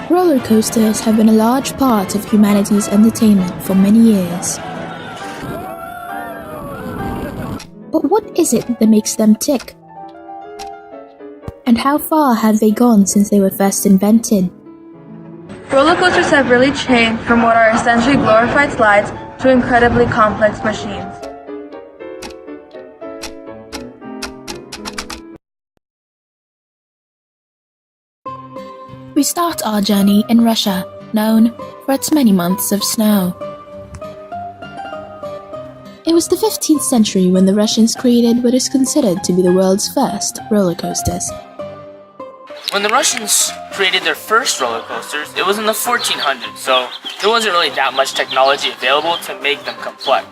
Roller coasters have been a large part of humanity's entertainment for many years. But what is it that makes them tick? And how far have they gone since they were first invented? Roller coasters have really changed from what are essentially glorified slides to incredibly complex machines. We start our journey in Russia, known for its many months of snow. It was the 15th century when the Russians created what is considered to be the world's first roller coasters. When the Russians created their first roller coasters, it was in the 1400s, so there wasn't really that much technology available to make them complex.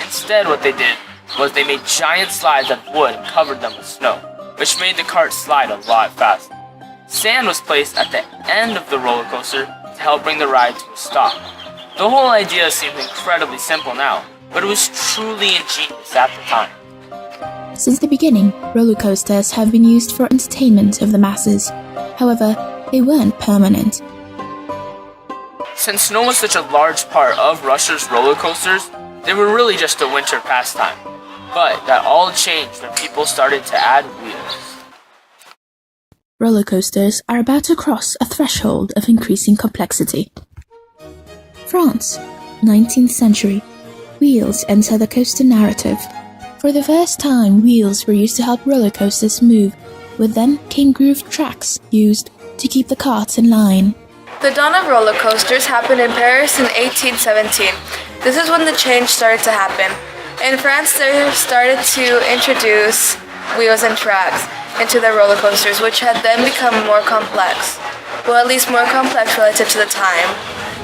Instead, what they did was they made giant slides of wood and covered them with snow, which made the cart slide a lot faster. Sand was placed at the end of the roller coaster to help bring the ride to a stop. The whole idea seems incredibly simple now, but it was truly ingenious at the time. Since the beginning, roller coasters have been used for entertainment of the masses. However, they weren't permanent. Since snow was such a large part of Russia's roller coasters, they were really just a winter pastime. But that all changed when people started to add wheels. Roller coasters are about to cross a threshold of increasing complexity. France, 19th century. Wheels enter the coaster narrative. For the first time, wheels were used to help roller coasters move. With them came grooved tracks used to keep the carts in line. The dawn of roller coasters happened in Paris in 1817. This is when the change started to happen. In France, they started to introduce wheels and tracks into their roller coasters, which had then become more complex. Well, at least more complex relative to the time.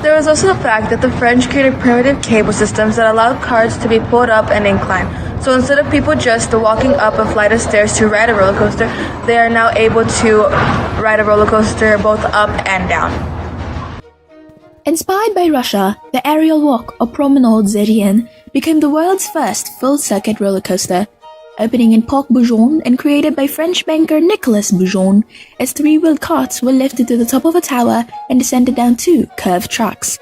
There was also the fact that the French created primitive cable systems that allowed carts to be pulled up and inclined. So instead of people just walking up a flight of stairs to ride a roller coaster, they are now able to ride a roller coaster both up and down. Inspired by Russia, the aerial walk or promenade aérienne became the world's first full-circuit roller coaster. Opening in Parc Boujon and created by French banker Nicolas Boujon, its three-wheeled carts were lifted to the top of a tower and descended down two curved tracks.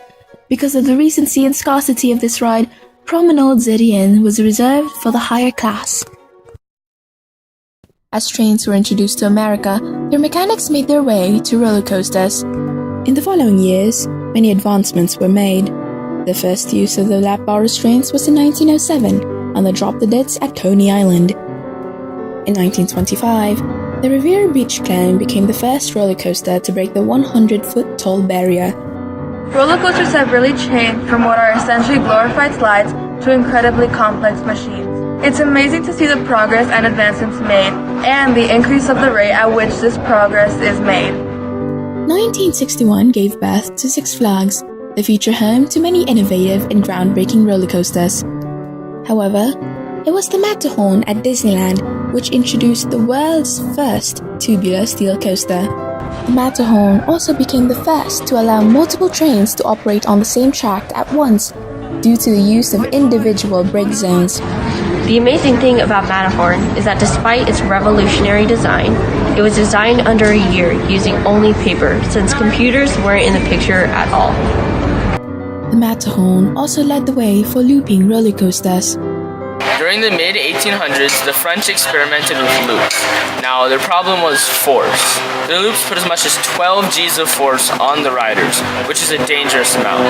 Because of the recency and scarcity of this ride, Promenade aérienne was reserved for the higher class. As trains were introduced to America, their mechanics made their way to roller coasters. In the following years, many advancements were made. The first use of the lap bar restraints was in 1907, on the Drop the Deads at Coney Island. In 1925, the Riviera Beach Clown became the first roller coaster to break the 100-foot tall barrier. Roller coasters have really changed from what are essentially glorified slides to incredibly complex machines. It's amazing to see the progress and advancements made, and the increase of the rate at which this progress is made. 1961 gave birth to Six Flags, the future home to many innovative and groundbreaking roller coasters. However, it was the Matterhorn at Disneyland which introduced the world's first tubular steel coaster. The Matterhorn also became the first to allow multiple trains to operate on the same track at once due to the use of individual brake zones. The amazing thing about Matterhorn is that despite its revolutionary design, it was designed under a year using only paper since computers weren't in the picture at all. The Matterhorn also led the way for looping roller coasters. During the mid-1800s, the French experimented with loops. Now, their problem was force. The loops put as much as 12 Gs of force on the riders, which is a dangerous amount.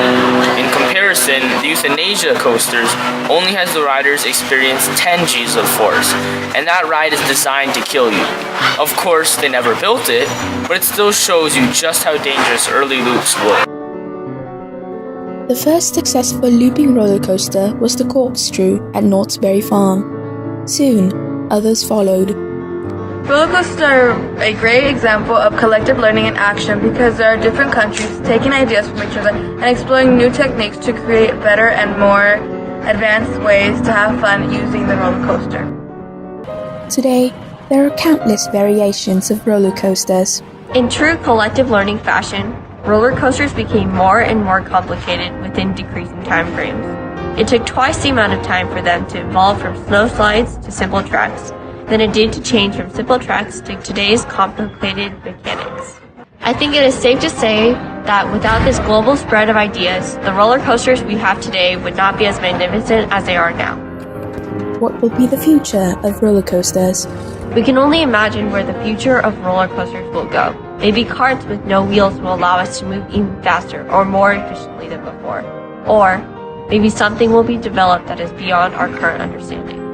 In comparison, the euthanasia coasters only has the riders experience 10 Gs of force, and that ride is designed to kill you. Of course, they never built it, but it still shows you just how dangerous early loops were. The first successful looping roller coaster was the Corkscrew at Knott's Berry Farm. Soon, others followed. Roller coasters are a great example of collective learning in action because there are different countries taking ideas from each other and exploring new techniques to create better and more advanced ways to have fun using the roller coaster. Today, there are countless variations of roller coasters. In true collective learning fashion, roller coasters became more and more complicated within decreasing time frames. It took twice the amount of time for them to evolve from snow slides to simple tracks than it did to change from simple tracks to today's complicated mechanics. I think it is safe to say that without this global spread of ideas, the roller coasters we have today would not be as magnificent as they are now. What will be the future of roller coasters? We can only imagine where the future of roller coasters will go. Maybe carts with no wheels will allow us to move even faster or more efficiently than before. Or maybe something will be developed that is beyond our current understanding.